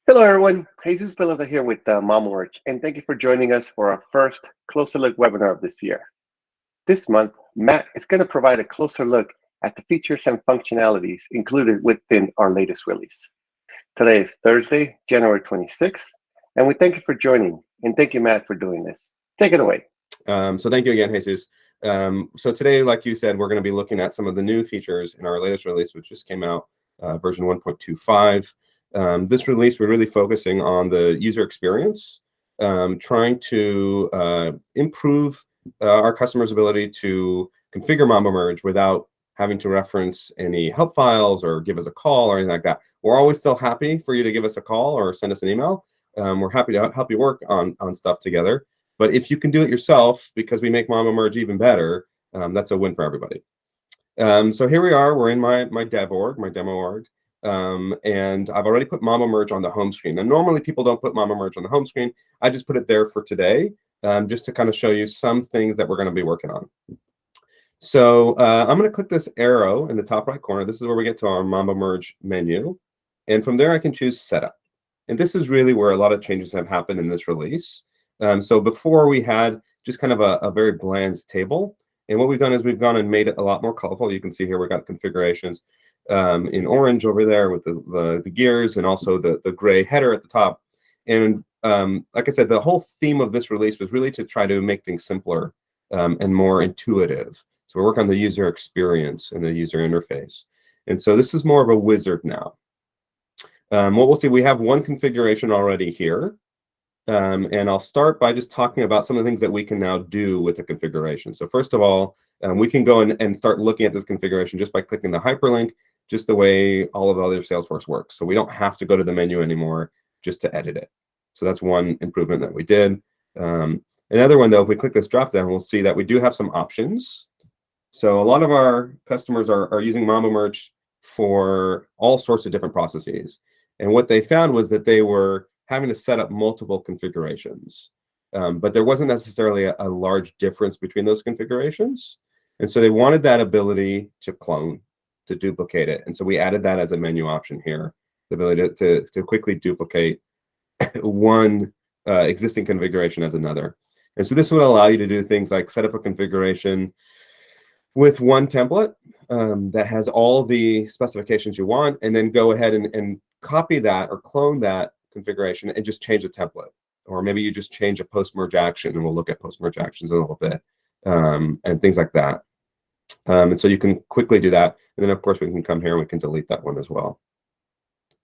Hello, everyone. Jesus Pelota here with Mama Merch, and thank you for joining us for our first closer look webinar of this year. This month, Matt is going to provide a closer look at the features and functionalities included within our latest release. Today is Thursday, January 26th, and we thank you for joining, and thank you, Matt, for doing this. Take it away. So thank you again, Jesus. So today, like you said, we're going to be looking at some of the new features in our latest release, which just came out, version 1.25. This release, we're really focusing on the user experience, trying to improve our customers' ability to configure Mambo Merge without having to reference any help files or give us a call or anything like that. We're always still happy for you to give us a call or send us an email. We're happy to help you work on stuff together. But if you can do it yourself, because we make Mambo Merge even better, that's a win for everybody. So here we are. We're in my dev org, my demo org. And I've already put Mambo Merge on the home screen. And normally people don't put Mambo Merge on the home screen. I just put it there for today, just to kind of show you some things that we're going to be working on. So I'm going to click this arrow in the top right corner. This is where we get to our Mambo Merge menu. And from there, I can choose Setup. And this is really where a lot of changes have happened in this release. So before we had just kind of a very bland table. And what we've done is we've gone and made it a lot more colorful. You can see here we've got configurations in orange over there with the gears and also the gray header at the top. And like I said, the whole theme of this release was really to try to make things simpler and more intuitive. So we're working on the user experience and the user interface. And so this is more of a wizard now. What we'll see, we have one configuration already here. And I'll start by just talking about some of the things that we can now do with the configuration. So first of all, we can go and start looking at this configuration just by clicking the hyperlink, just the way all of other Salesforce works. So we don't have to go to the menu anymore just to edit it. So that's one improvement that we did. Another one, though, if we click this dropdown, we'll see that we do have some options. So a lot of our customers are using Mambo Merge for all sorts of different processes. And what they found was that they were having to set up multiple configurations. But there wasn't necessarily a large difference between those configurations. And so they wanted that ability to clone, to duplicate it. And so we added that as a menu option here, the ability to quickly duplicate one existing configuration as another. And so this would allow you to do things like set up a configuration with one template that has all the specifications you want, and then go ahead and copy that or clone that configuration and just change the template. Or maybe you just change a post-merge action, and we'll look at post-merge actions in a little bit, and things like that. And so you can quickly do that. And then, of course, we can come here and we can delete that one as well.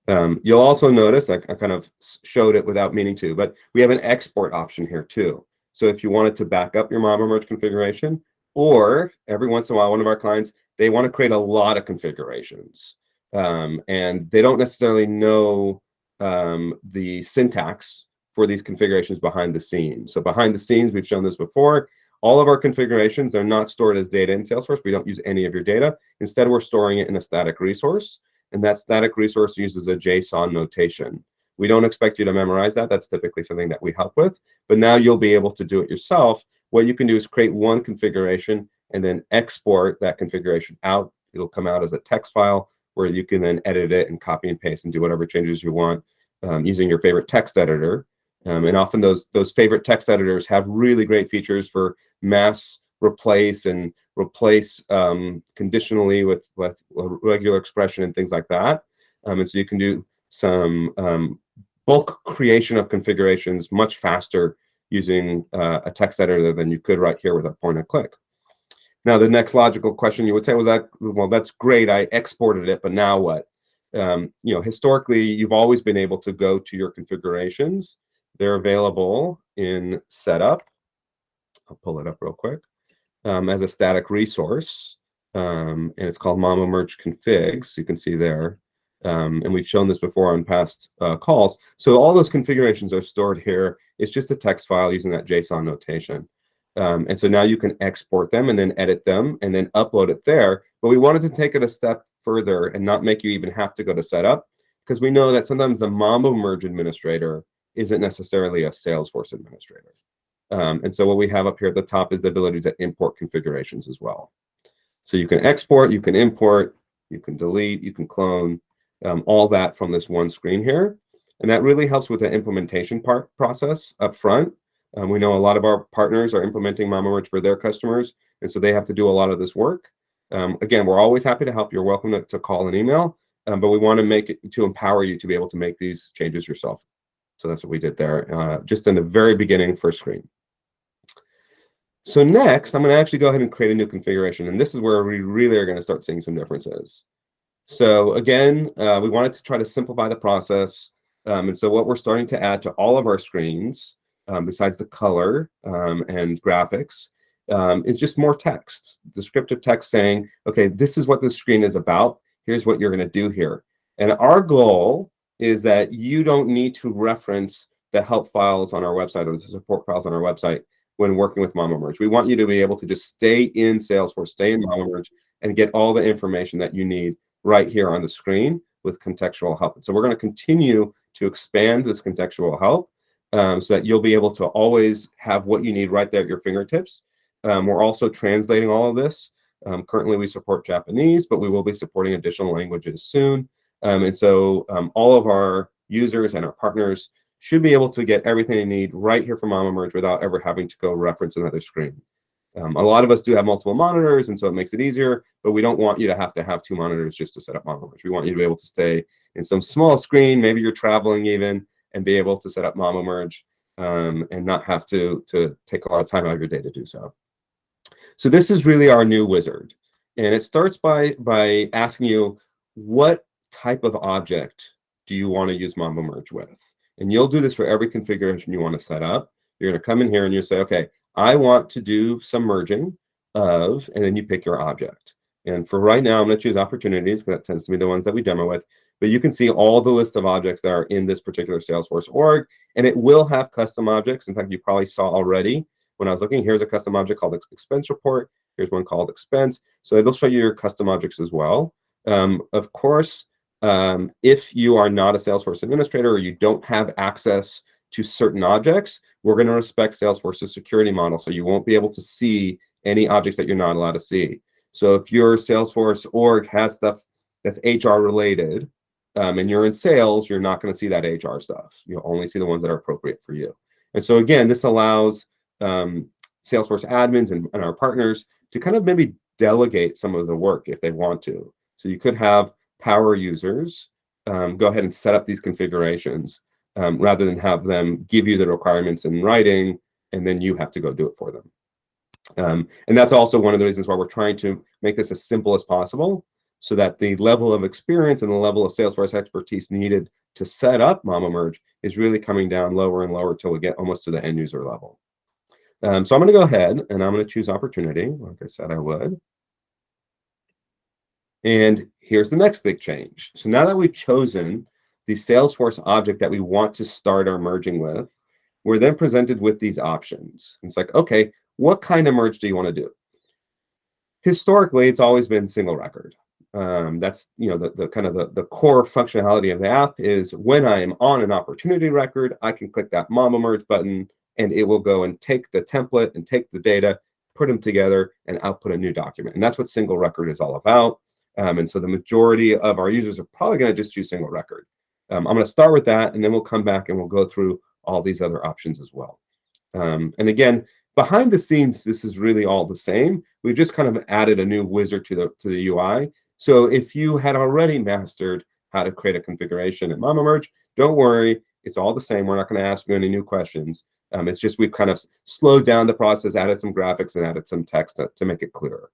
You'll also notice, I kind of showed it without meaning to, but we have an export option here too. So if you wanted to back up your Mambo Merge configuration, or every once in a while, one of our clients, they want to create a lot of configurations. And they don't necessarily know the syntax for these configurations behind the scenes. So behind the scenes, we've shown this before. All of our configurations, they're not stored as data in Salesforce. We don't use any of your data. Instead, we're storing it in a static resource. And that static resource uses a JSON notation. We don't expect you to memorize that. That's typically something that we help with. But now you'll be able to do it yourself. What you can do is create one configuration and then export that configuration out. It'll come out as a text file where you can then edit it and copy and paste and do whatever changes you want using your favorite text editor. And often those favorite text editors have really great features for mass replace and replace conditionally with regular expression and things like that. And so you can do some bulk creation of configurations much faster using a text editor than you could right here with a point and click. Now, the next logical question you would say was that, well, that's great, I exported it, but now what? Historically, you've always been able to go to your configurations. They're available in Setup. I'll pull it up real quick. As a static resource, and it's called Mambo Merge Configs. You can see there, and we've shown this before on past calls. So all those configurations are stored here. It's just a text file using that JSON notation. And so now you can export them and then edit them and then upload it there. But we wanted to take it a step further and not make you even have to go to Setup, because we know that sometimes the Mambo Merge administrator isn't necessarily a Salesforce administrator. And so what we have up here at the top is the ability to import configurations as well. So you can export, you can import, you can delete, you can clone, all that from this one screen here. And that really helps with the implementation process up front. We know a lot of our partners are implementing Mama Merch for their customers, and so they have to do a lot of this work. Again, we're always happy to help. You're welcome to call and email, but we want to make it to empower you to be able to make these changes yourself. So that's what we did there, just in the very beginning, first screen. So next, I'm going to actually go ahead and create a new configuration, and this is where we really are going to start seeing some differences. So again, we wanted to try to simplify the process, and so what we're starting to add to all of our screens, besides the color and graphics, is just more text, descriptive text saying, okay, this is what this screen is about. Here's what you're going to do here. And our goal is that you don't need to reference the help files on our website or the support files on our website when working with Mama Merch. We want you to be able to just stay in Salesforce, stay in Mama Merch, and get all the information that you need right here on the screen with contextual help. And so we're going to continue to expand this contextual help so that you'll be able to always have what you need right there at your fingertips. We're also translating all of this. Currently, we support Japanese, but we will be supporting additional languages soon. And so all of our users and our partners should be able to get everything they need right here from Mama Merch without ever having to go reference another screen. A lot of us do have multiple monitors, and so it makes it easier, but we don't want you to have 2 monitors just to set up Mama Merch. We want you to be able to stay in some small screen, maybe you're traveling even, and be able to set up Mama Merch and not have to take a lot of time out of your day to do so. So this is really our new wizard. And it starts by asking you, what type of object do you want to use Mama Merch with? And you'll do this for every configuration you want to set up. You're going to come in here and you say, okay, I want to do some merging of, and then you pick your object. And for right now, I'm going to choose opportunities because that tends to be the ones that we demo with. But you can see all the list of objects that are in this particular Salesforce org, and it will have custom objects. In fact, you probably saw already when I was looking, here's a custom object called expense report. Here's one called expense. So it'll show you your custom objects as well. Of course, if you are not a Salesforce administrator or you don't have access to certain objects, we're going to respect Salesforce's security model, so you won't be able to see any objects that you're not allowed to see. So if your Salesforce org has stuff that's HR related, and you're in sales, you're not going to see that HR stuff. You'll only see the ones that are appropriate for you. And so again, this allows Salesforce admins and our partners to kind of maybe delegate some of the work if they want to. So you could have power users go ahead and set up these configurations rather than have them give you the requirements in writing and then you have to go do it for them. And that's also one of the reasons why we're trying to make this as simple as possible so that the level of experience and the level of Salesforce expertise needed to set up Mama Merch is really coming down lower and lower till we get almost to the end user level. So I'm going to go ahead and I'm going to choose opportunity, like I said I would. And here's the next big change. So now that we've chosen the Salesforce object that we want to start our merging with, we're then presented with these options. It's like, okay, what kind of merge do you want to do? Historically, it's always been single record. That's the kind of the core functionality of the app is when I am on an opportunity record, I can click that Mama Merge button and it will go and take the template and take the data, put them together and output a new document. And that's what single record is all about. And so the majority of our users are probably going to just choose single record. I'm going to start with that and then we'll come back and we'll go through all these other options as well. And again, behind the scenes, this is really all the same. We've just kind of added a new wizard to the UI. So if you had already mastered how to create a configuration in Mama Merch, don't worry, it's all the same. We're not going to ask you any new questions. It's just we've kind of slowed down the process, added some graphics, and added some text to make it clearer.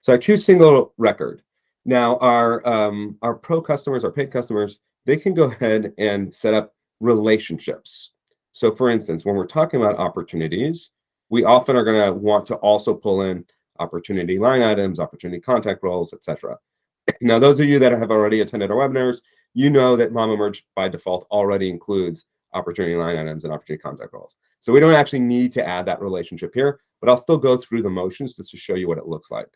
So I choose single record. Now our pro customers, our paid customers, they can go ahead and set up relationships. So for instance, when we're talking about opportunities, we often are going to want to also pull in opportunity line items, opportunity contact roles, etc. Now, those of you that have already attended our webinars, you know that Mama Merch by default already includes opportunity line items and opportunity contact roles. So we don't actually need to add that relationship here, but I'll still go through the motions just to show you what it looks like.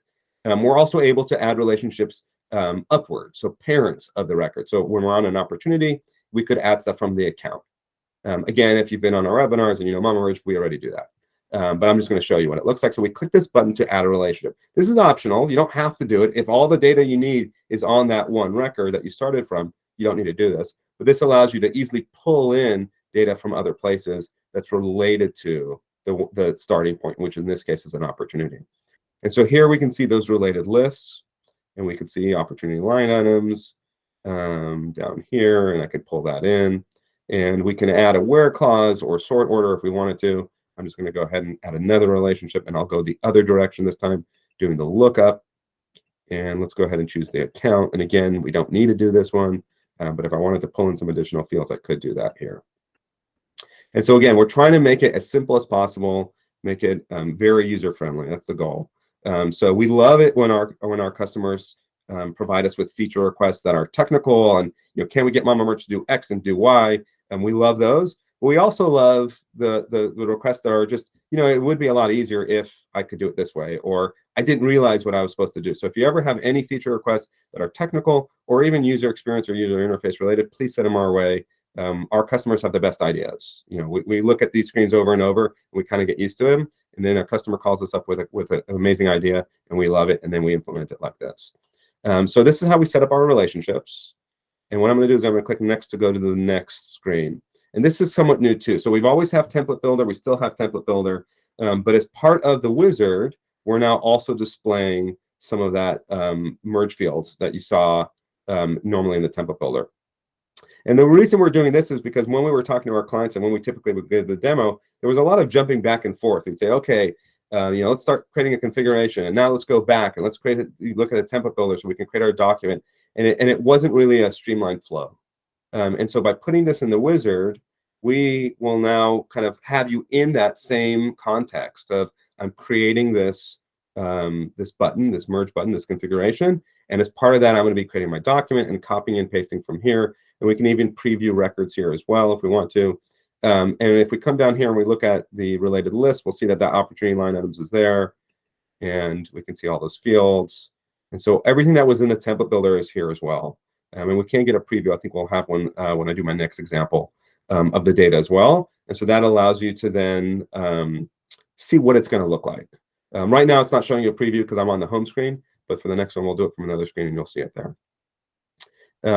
We're also able to add relationships upward, so parents of the record. So when we're on an opportunity, we could add stuff from the account. Again, if you've been on our webinars and you know Mama Merch, we already do that. But I'm just going to show you what it looks like. So we click this button to add a relationship. This is optional. You don't have to do it. If all the data you need is on that one record that you started from, you don't need to do this. but this allows you to easily pull in data from other places that's related to the starting point, which in this case is an opportunity. And so here we can see those related lists, and we can see opportunity line items down here, and I could pull that in. And we can add a where clause or sort order if we wanted to. I'm just going to go ahead and add another relationship, and I'll go the other direction this time, doing the lookup. And let's go ahead and choose the account. And again, we don't need to do this one, but if I wanted to pull in some additional fields, I could do that here. And so again, we're trying to make it as simple as possible, make it very user-friendly. That's the goal. So we love it when our customers provide us with feature requests that are technical, and can we get Mama Merch to do X and do Y? And we love those. But we also love the requests that are just, it would be a lot easier if I could do it this way, or I didn't realize what I was supposed to do. So if you ever have any feature requests that are technical or even user experience or user interface related, please send them our way. Our customers have the best ideas. We look at these screens over and over, and we kind of get used to them, and then our customer calls us up with an amazing idea, and we love it, and then we implement it like this. So this is how we set up our relationships. And what I'm going to do is I'm going to click next to go to the next screen. And this is somewhat new too. So we've always have template builder. We still have template builder, but as part of the wizard, we're now also displaying some of that merge fields that you saw normally in the template builder. And the reason we're doing this is because when we were talking to our clients and when we typically would give the demo, there was a lot of jumping back and forth. We'd say, okay, let's start creating a configuration, and now let's go back and let's look at a template builder so we can create our document. And it wasn't really a streamlined flow. And so by putting this in the wizard, we will now kind of have you in that same context of I'm creating this this button, this merge button, this configuration. And as part of that, I'm going to be creating my document and copying and pasting from here. And we can even preview records here as well if we want to. And if we come down here and we look at the related list, we'll see that that opportunity line items is there. And we can see all those fields. And so everything that was in the template builder is here as well. And we can get a preview. I think we'll have one when I do my next example of the data as well. And so that allows you to then see what it's going to look like. Right now, it's not showing you a preview because I'm on the home screen. But for the next one, we'll do it from another screen, and you'll see it there.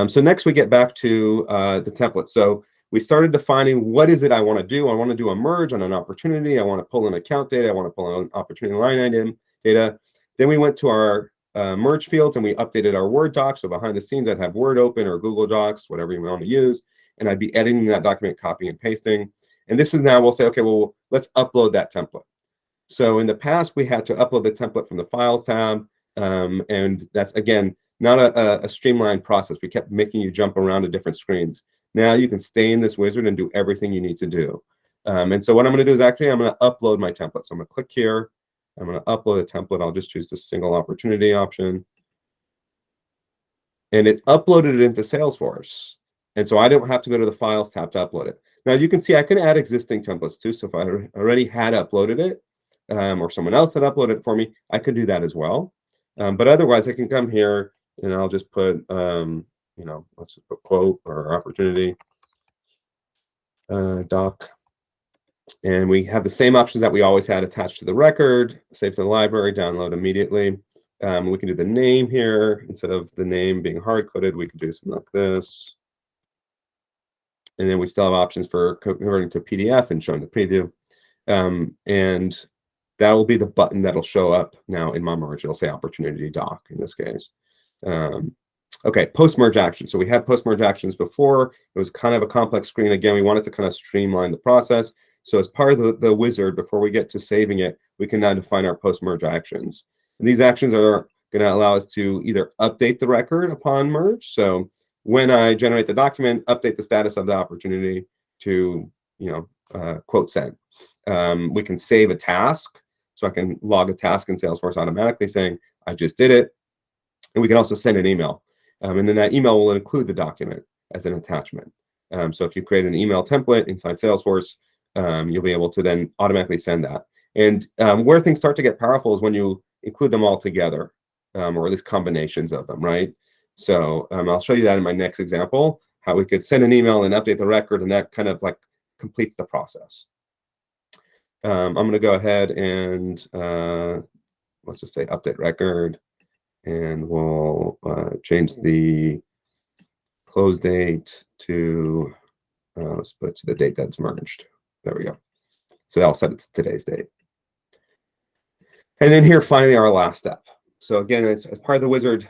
So next, we get back to the template. So we started defining what is it I want to do. I want to do a merge on an opportunity. I want to pull in account data. I want to pull in opportunity line item data. Then we went to our merge fields, and we updated our Word doc. So behind the scenes, I'd have Word open or Google Docs, whatever you want to use. And I'd be editing that document, copying and pasting. And this is now, we'll say, okay, well, let's upload that template. So in the past, we had to upload the template from the Files tab. And that's, again, not a streamlined process. We kept making you jump around to different screens. Now you can stay in this wizard and do everything you need to do. And so what I'm going to do is actually I'm going to upload my template. So I'm going to click here. I'm going to upload a template. I'll just choose the single opportunity option. And it uploaded it into Salesforce. And so I don't have to go to the Files tab to upload it. Now you can see I can add existing templates too. So if I already had uploaded it or someone else had uploaded it for me, I could do that as well. But otherwise, I can come here and I'll just put, let's just put quote or opportunity doc. And we have the same options that we always had attached to the record, save to the library, download immediately. We can do the name here. Instead of the name being hard-coded, we can do something like this. And then we still have options for converting to PDF and showing the preview. And that will be the button that'll show up now in my merge. It'll say opportunity doc in this case. Okay, post-merge action. So we had post-merge actions before. It was kind of a complex screen. Again, we wanted to kind of streamline the process. So as part of the wizard, before we get to saving it, we can now define our post-merge actions. And these actions are going to allow us to either update the record upon merge. So when I generate the document, update the status of the opportunity to, quote send. We can save a task. So I can log a task in Salesforce automatically saying, I just did it. And we can also send an email. And then that email will include the document as an attachment. So if you create an email template inside Salesforce, you'll be able to then automatically send that. And where things start to get powerful is when you include them all together, or at least combinations of them, right? So I'll show you that in my next example, how we could send an email and update the record, and that kind of like completes the process. I'm going to go ahead and let's just say update record, and we'll change the close date to, let's put to the date that's merged. There we go. So that'll set it to today's date. And then here, finally, our last step. So again, as part of the wizard,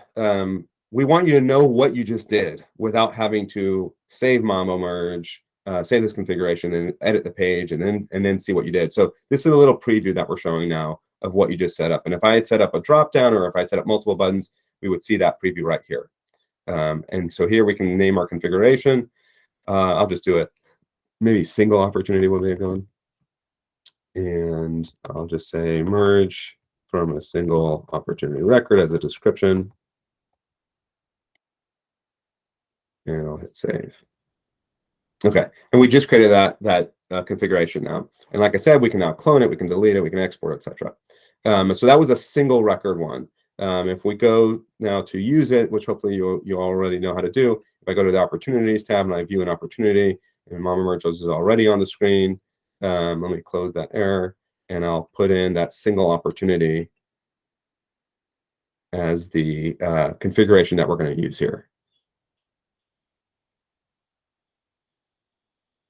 we want you to know what you just did without having to save Mambo merge, save this configuration, and edit the page, and then see what you did. So this is a little preview that we're showing now of what you just set up. And if I had set up a dropdown, or if I had set up multiple buttons, we would see that preview right here. And so here we can name our configuration. I'll just do it. Maybe single opportunity will be a good one. And I'll just say merge from a single opportunity record as a description. And I'll hit save. Okay, and we just created that configuration now. And like I said, we can now clone it, we can delete it, we can export, etc. So that was a single record one. If we go now to use it, which hopefully you already know how to do, if I go to the opportunities tab and I view an opportunity, and Mama Merge is already on the screen, let me close that error, and I'll put in that single opportunity as the configuration that we're going to use here.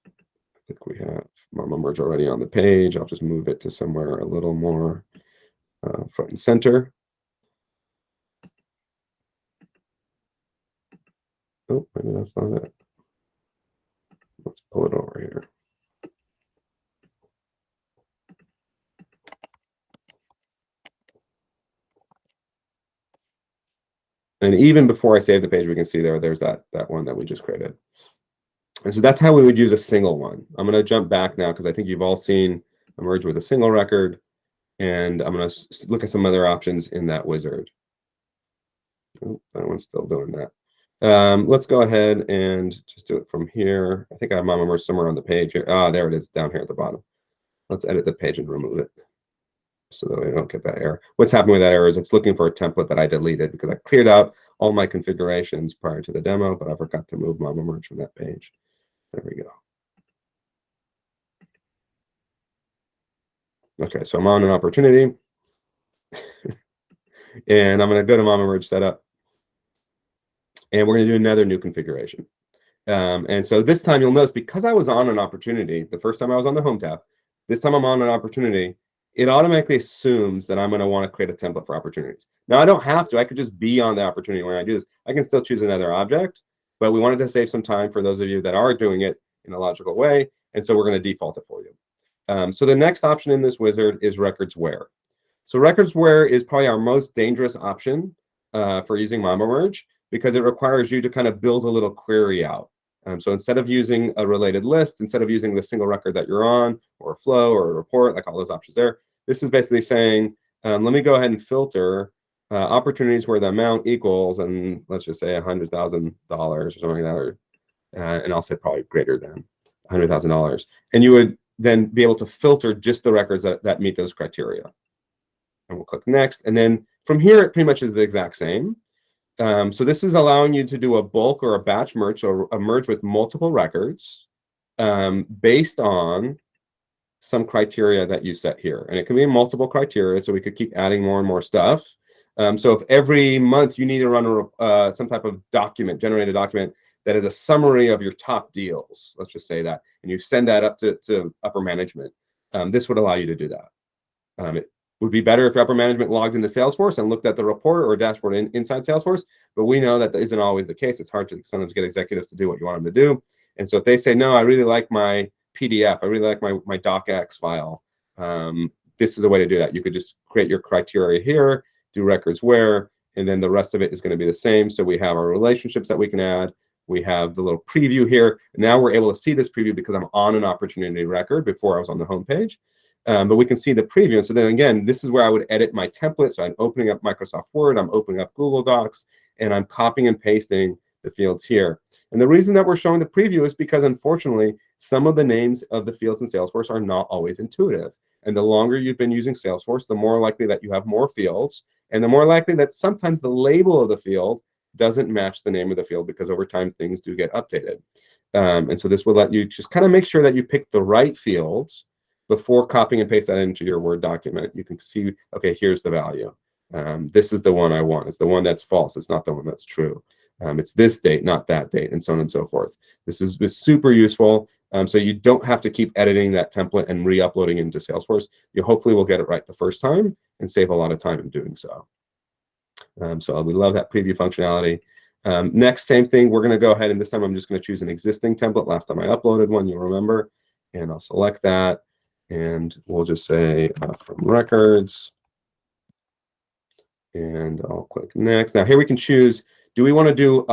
I think we have Mama Merge already on the page. I'll just move it to somewhere a little more front and center. Oh, maybe that's not it. Let's pull it over here. And even before I save the page, we can see there's that one that we just created. And so that's how we would use a single one. I'm going to jump back now because I think you've all seen a merge with a single record. And I'm going to look at some other options in that wizard. Oh, that one's still doing that. Let's go ahead and just do it from here. I think I have Mama Merge somewhere on the page here. Ah, there it is down here at the bottom. Let's edit the page and remove it so that we don't get that error. What's happening with that error is it's looking for a template that I deleted because I cleared out all my configurations prior to the demo, but I forgot to move Mama Merge from that page. There we go. Okay, so I'm on an opportunity. And I'm going to go to Mama Merge setup. And we're going to do another new configuration. And so this time you'll notice, because I was on an opportunity, the first time I was on the Home tab, this time I'm on an opportunity, it automatically assumes that I'm going to want to create a template for opportunities. Now, I don't have to. I could just be on the opportunity when I do this. I can still choose another object, but we wanted to save some time for those of you that are doing it in a logical way, and so we're going to default it for you. So the next option in this wizard is records where. So records where is probably our most dangerous option for using Mambo Merge, because it requires you to kind of build a little query out. So instead of using a related list, instead of using the single record that you're on, or a flow, or a report, like all those options there, this is basically saying, let me go ahead and filter opportunities where the amount equals, and let's just say $100,000 or something like that, and I'll say probably greater than $100,000. And you would then be able to filter just the records that meet those criteria. And we'll click next. And then from here, it pretty much is the exact same. So this is allowing you to do a bulk or a batch merge, or a merge with multiple records based on some criteria that you set here. And it can be multiple criteria, so we could keep adding more and more stuff. So if every month you need to run some type of document, generate a document that is a summary of your top deals, let's just say that, and you send that up to upper management, this would allow you to do that. It would be better if upper management logged into Salesforce and looked at the report or dashboard inside Salesforce, but we know that isn't always the case. It's hard to sometimes get executives to do what you want them to do. And so if they say, no, I really like my PDF, I really like my docx file, this is a way to do that. You could just create your criteria here, do records where, and then the rest of it is going to be the same. So we have our relationships that we can add. We have the little preview here. Now we're able to see this preview because I'm on an opportunity record before I was on the home page. But we can see the preview. And so then again, this is where I would edit my template. So I'm opening up Microsoft Word, I'm opening up Google Docs, and I'm copying and pasting the fields here. And the reason that we're showing the preview is because, unfortunately, some of the names of the fields in Salesforce are not always intuitive. And the longer you've been using Salesforce, the more likely that you have more fields, and the more likely that sometimes the label of the field doesn't match the name of the field, because over time things do get updated. And so this will let you just kind of make sure that you pick the right fields before copying and paste that into your Word document. You can see, okay, here's the value. This is the one I want. It's the one that's false. It's not the one that's true. It's this date, not that date, and so on and so forth. This is super useful. So you don't have to keep editing that template and re-uploading into Salesforce. You hopefully will get it right the first time and save a lot of time in doing so. So we love that preview functionality. Next, same thing. We're going to go ahead, and this time I'm just going to choose an existing template. Last time I uploaded one, you'll remember. And I'll select that. And we'll just say from records. And I'll click next. Now here we can choose, do we want to do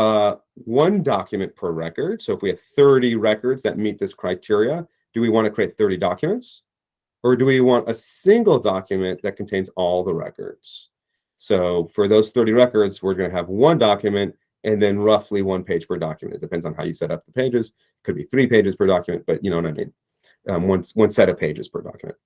one document per record? So if we have 30 records that meet this criteria, do we want to create 30 documents? Or do we want a single document that contains all the records? So for those 30 records, we're going to have one document and then roughly 1 page per document. It depends on how you set up the pages. It could be 3 pages per document, but you know what I mean. One set of pages per document.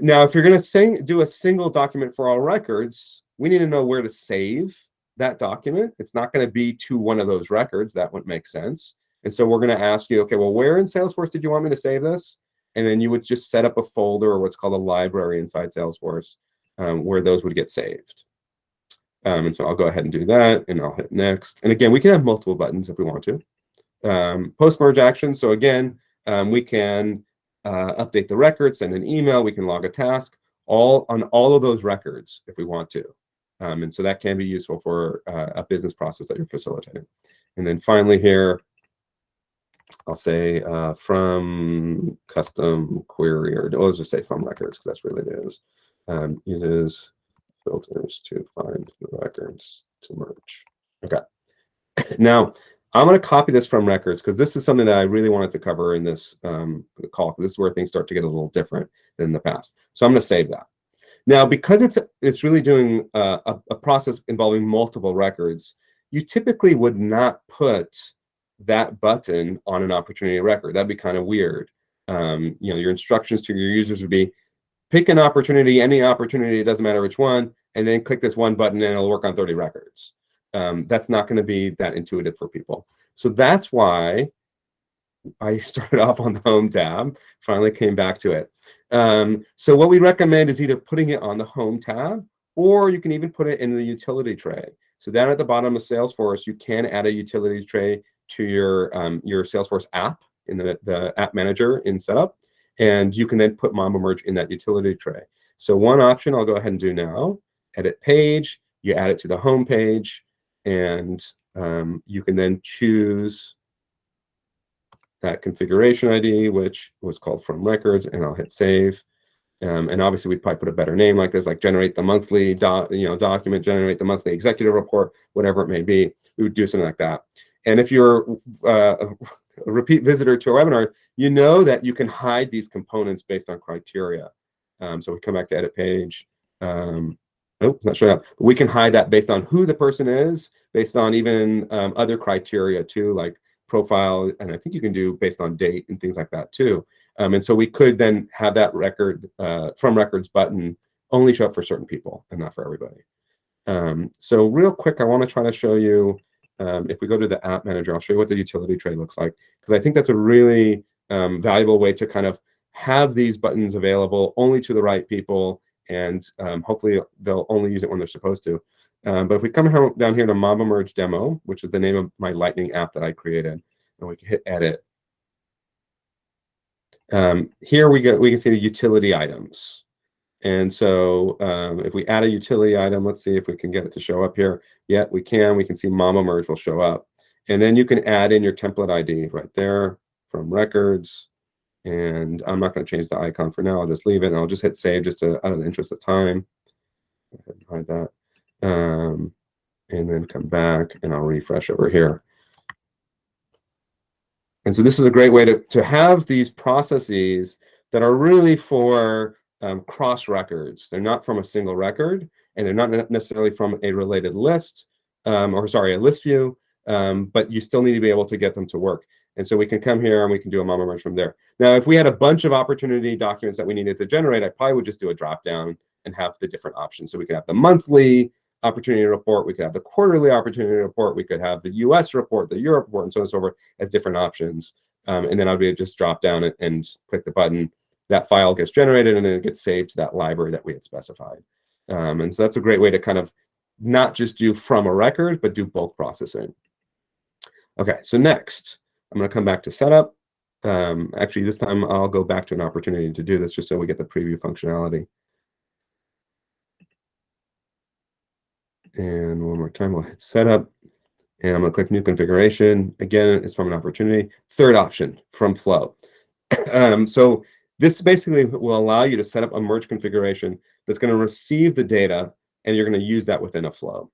Now, if you're going to do a single document for all records, we need to know where to save that document. It's not going to be to one of those records. That wouldn't make sense. And so we're going to ask you, okay, well, where in Salesforce did you want me to save this? And then you would just set up a folder or what's called a library inside Salesforce where those would get saved. And so I'll go ahead and do that, and I'll hit next. And again, we can have multiple buttons if we want to. Post-merge actions. So again, we can update the record, send an email, we can log a task, all on all of those records if we want to. And so that can be useful for a business process that you're facilitating. And then finally here, I'll say from custom query, or let's just say from records, because that's really what it is. Uses filters to find the records to merge. Okay. Now, I'm going to copy this from records because this is something that I really wanted to cover in this call. This is where things start to get a little different than in the past. So I'm going to save that. Now, because it's really doing a process involving multiple records, you typically would not put that button on an opportunity record. That'd be kind of weird. You know, your instructions to your users would be, pick an opportunity, any opportunity, it doesn't matter which one, and then click this one button and it'll work on 30 records. That's not going to be that intuitive for people. So that's why I started off on the Home tab, finally came back to it. So what we recommend is either putting it on the Home tab, or you can even put it in the utility tray. So down at the bottom of Salesforce, you can add a utility tray to your Salesforce app in the app manager in setup, and you can then put Mambo Merge in that utility tray. So one option I'll go ahead and do now, edit page, you add it to the home page, and you can then choose that configuration ID, which was called from records, and I'll hit save. And obviously we'd probably put a better name like this, like generate the monthly document, generate the monthly executive report, whatever it may be. We would do something like that. And if you're a repeat visitor to our webinar, you know that you can hide these components based on criteria. So we come back to edit page. Oh, it's not showing up. But we can hide that based on who the person is, based on even other criteria too, like profile, and I think you can do based on date and things like that too. And so we could then have that record from records button only show up for certain people and not for everybody. So real quick, I want to try to show you, if we go to the app manager, I'll show you what the utility tray looks like, because I think that's a really valuable way to kind of have these buttons available only to the right people, and hopefully they'll only use it when they're supposed to. But if we come down here to Mambo Merge Demo, which is the name of my Lightning app that I created, and we can hit edit. Here we can see the utility items. And so if we add a utility item, let's see if we can get it to show up here. Yeah, we can. We can see Mambo Merge will show up. And then you can add in your template ID right there from records. And I'm not going to change the icon for now. I'll just leave it, and I'll just hit save just out of the interest of time. Go ahead and hide that. And then come back, and I'll refresh over here. And so this is a great way to have these processes that are really for cross records. They're not from a single record, and they're not necessarily from a related list, or sorry, a list view, but you still need to be able to get them to work. And so we can come here and we can do a Mambo Merge from there. Now, if we had a bunch of opportunity documents that we needed to generate, I probably would just do a drop down and have the different options. So we could have the monthly opportunity report, we could have the quarterly opportunity report, we could have the US report, the Europe report, and so on and so forth as different options. And then I'd be just drop down and click the button. That file gets generated, and then it gets saved to that library that we had specified. And so that's a great way to kind of not just do from a record, but do bulk processing. Okay, so next, I'm going to come back to setup. Actually, this time I'll go back to an opportunity to do this just so we get the preview functionality. And one more time, we'll hit setup. And I'm going to click new configuration. Again, it's from an opportunity. Third option, from flow. So this basically will allow you to set up a merge configuration that's going to receive the data, and you're going to use that within a flow.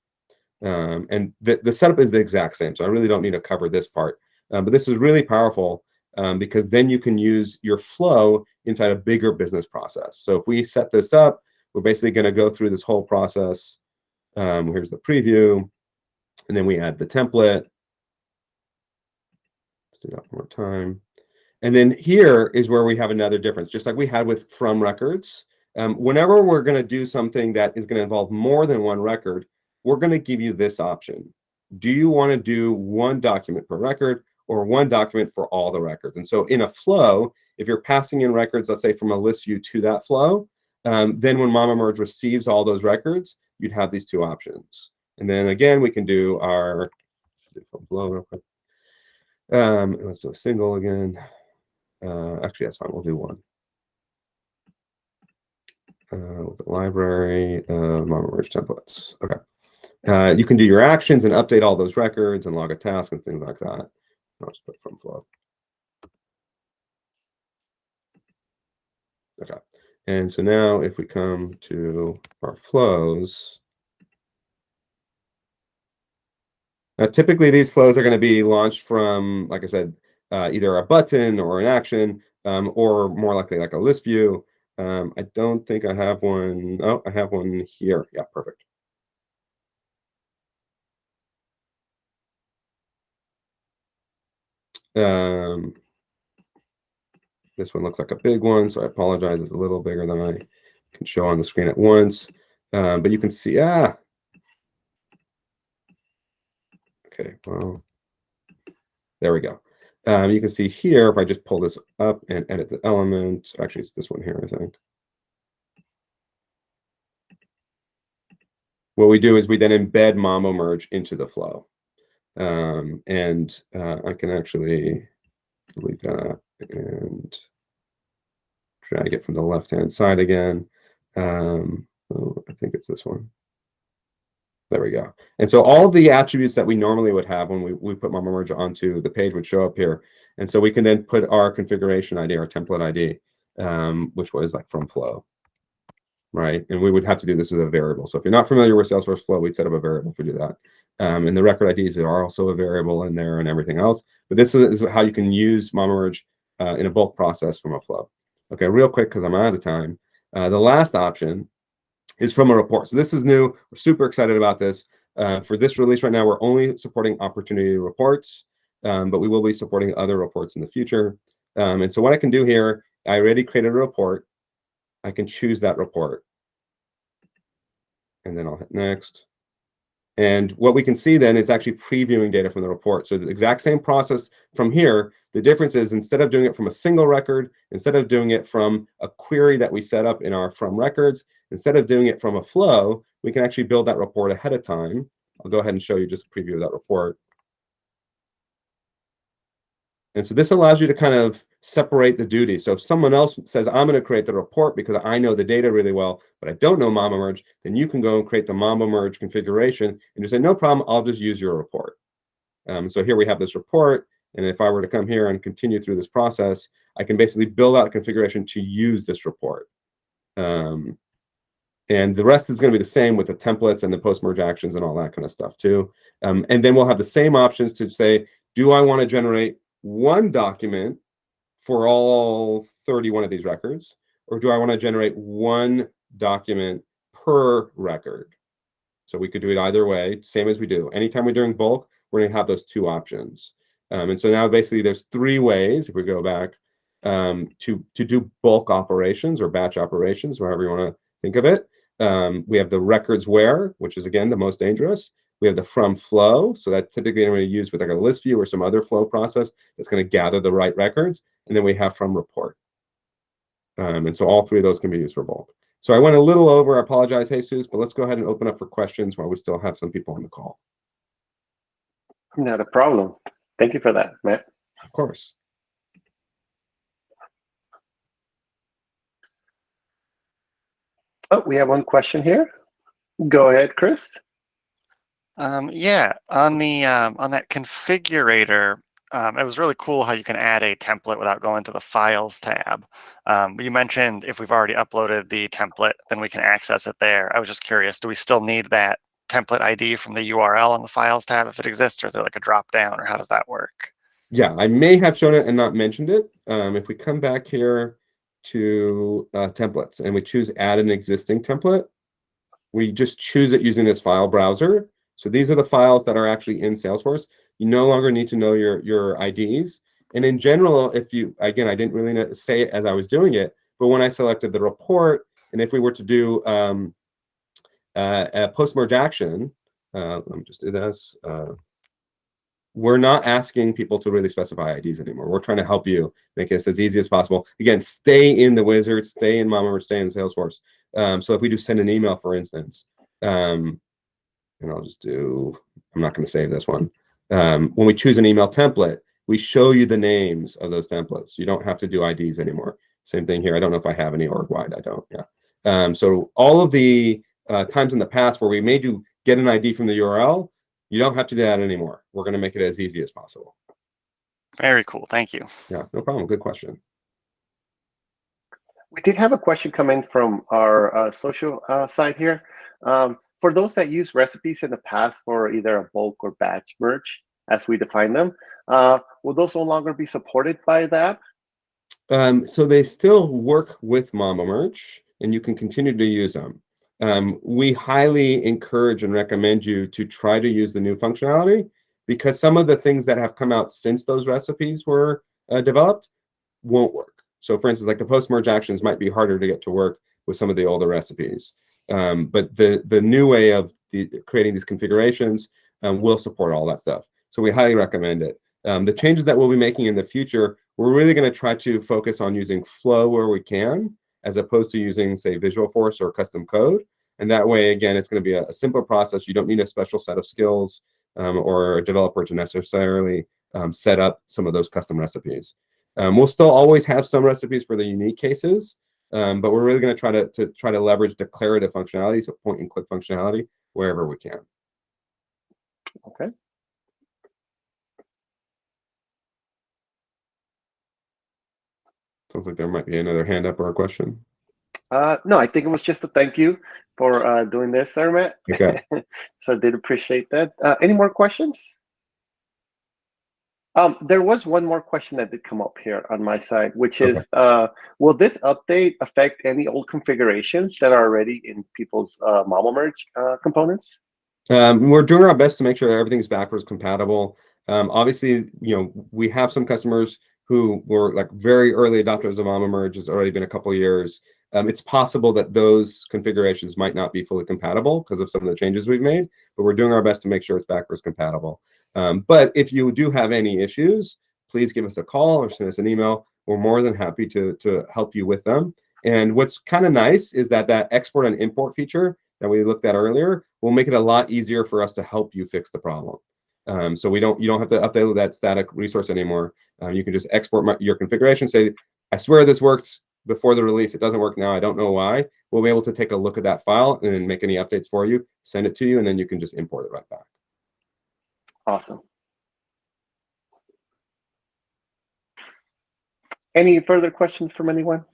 And the setup is the exact same, so I really don't need to cover this part. But this is really powerful because then you can use your flow inside a bigger business process. So if we set this up, we're basically going to go through this whole process. Here's the preview, and then we add the template. Let's do that one more time. And then here is where we have another difference, just like we had with from records. Whenever we're going to do something that is going to involve more than one record, we're going to give you this option. Do you want to do one document per record or one document for all the records? And so in a flow, if you're passing in records, let's say from a list view to that flow, then when Mama Merge receives all those records, you'd have these two options. And then again, we can do our flow real quick. Let's do a single again. Actually, that's fine. We'll do one. With the library, Mama Merge templates. Okay. You can do your actions and update all those records and log a task and things like that. I'll just put from flow. Okay. And so now if we come to our flows, typically these flows are going to be launched from, like I said, either a button or an action, or more likely like a list view. I don't think I have one. Oh, I have one here. Yeah, perfect. This one looks like a big one, so I apologize. It's a little bigger than I can show on the screen at once. But you can see, okay, well, there we go. You can see here, if I just pull this up and edit the element, actually it's this one here, I think. What we do is we then embed Mambo Merge into the flow. And I can actually delete that and drag it from the left-hand side again. Oh, I think it's this one. There we go. And so all of the attributes that we normally would have when we put Mama Merge onto the page would show up here. And so we can then put our configuration ID, our template ID, which was like from flow, right? And we would have to do this with a variable. So if you're not familiar with Salesforce Flow, we'd set up a variable to do that. And the record IDs are also a variable in there and everything else. But this is how you can use Mama Merge in a bulk process from a flow. Okay, real quick, because I'm out of time. The last option is from a report. So this is new. We're super excited about this. For this release right now, we're only supporting opportunity reports, but we will be supporting other reports in the future. And so what I can do here, I already created a report. I can choose that report. And then I'll hit next. And what we can see then is actually previewing data from the report. So the exact same process from here. The difference is instead of doing it from a single record, instead of doing it from a query that we set up in our from records, instead of doing it from a flow, we can actually build that report ahead of time. I'll go ahead and show you just a preview of that report. And so this allows you to kind of separate the duties. So if someone else says, I'm going to create the report because I know the data really well, but I don't know Mama Merge, then you can go and create the Mama Merge configuration and just say, no problem, I'll just use your report. So here we have this report. And if I were to come here and continue through this process, I can basically build out a configuration to use this report. And the rest is going to be the same with the templates and the post-merge actions and all that kind of stuff too. And then we'll have the same options to say, do I want to generate one document for all 31 of these records, or do I want to generate one document per record? So we could do it either way, same as we do. Anytime we're doing bulk, we're going to have those two options. And so now basically there's three ways, if we go back, to do bulk operations or batch operations, however you want to think of it. We have the records where, which is again the most dangerous. We have the from flow, so that's typically going to be used with like a list view or some other flow process that's going to gather the right records. And then we have from report. And so all three of those can be used for bulk. So I went a little over. I apologize, Jesus, but let's go ahead and open up for questions while we still have some people on the call. Not a problem. Thank you for that, Matt. Of course. Oh, we have one question here. Go ahead, Chris. Yeah, on that configurator, it was really cool how you can add a template without going to the Files tab. You mentioned if we've already uploaded the template, then we can access it there. I was just curious, do we still need that template ID from the URL on the Files tab if it exists, or is there like a drop down, or how does that work? Yeah, I may have shown it and not mentioned it. If we come back here to templates and we choose add an existing template, we just choose it using this file browser. So these are the files that are actually in Salesforce. You no longer need to know your IDs. And in general, if you, again, I didn't really say it as I was doing it, but when I selected the report, and if we were to do a post-merge action, let me just do this. We're not asking people to really specify IDs anymore. We're trying to help you make this as easy as possible. Again, stay in the wizard, stay in Mama, or stay in Salesforce. So if we do send an email, for instance, and I'll just do, I'm not going to save this one. When we choose an email template, we show you the names of those templates. You don't have to do IDs anymore. Same thing here. I don't know if I have any org-wide. I don't. Yeah. So all of the times in the past where we made you get an ID from the URL, you don't have to do that anymore. We're going to make it as easy as possible. Very cool. Thank you. Yeah, no problem. Good question. We did have a question come in from our social side here. For those that use recipes in the past for either a bulk or batch merge, as we define them, will those no longer be supported by the app? So they still work with Mama Merch, and you can continue to use them. We highly encourage and recommend you to try to use the new functionality, because some of the things that have come out since those recipes were developed won't work. So for instance, like the post-merge actions might be harder to get to work with some of the older recipes. But the new way of creating these configurations will support all that stuff. So we highly recommend it. The changes that we'll be making in the future, we're really going to try to focus on using Flow where we can, as opposed to using, say, Visualforce or custom code. And that way, again, it's going to be a simpler process. You don't need a special set of skills or a developer to necessarily set up some of those custom recipes. We'll still always have some recipes for the unique cases, but we're really going to try to leverage declarative functionality, so point and click functionality, wherever we can. Okay. Sounds like there might be another hand up or a question. No, I think it was just a thank you for doing this, sir, Matt. Okay. So I did appreciate that. Any more questions? There was one more question that did come up here on my side, which is, will this update affect any old configurations that are already in people's Mama Merge components? We're doing our best to make sure everything's backwards compatible. Obviously, we have some customers who were like very early adopters of Mama Merge. It's already been a couple of years. It's possible that those configurations might not be fully compatible because of some of the changes we've made, but we're doing our best to make sure it's backwards compatible. But if you do have any issues, please give us a call or send us an email. We're more than happy to help you with them. And what's kind of nice is that export and import feature that we looked at earlier will make it a lot easier for us to help you fix the problem. So you don't have to update that static resource anymore. You can just export your configuration, say, I swear this worked before the release. It doesn't work now. I don't know why. We'll be able to take a look at that file and then make any updates for you, send it to you, and then you can just import it right back. Awesome. Any further questions from anyone?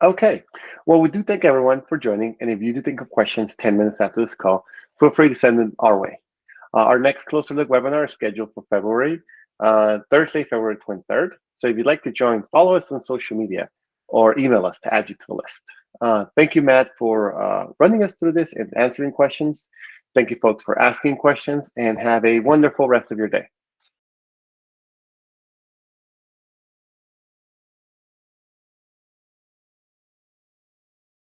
Okay. Well, we do thank everyone for joining. And if you do think of questions 10 minutes after this call, feel free to send them our way. Our next Closer Look webinar is scheduled for Thursday, February 23rd. So if you'd like to join, follow us on social media or email us to add you to the list. Thank you, Matt, for running us through this and answering questions. Thank you, folks, for asking questions, and have a wonderful rest of your day.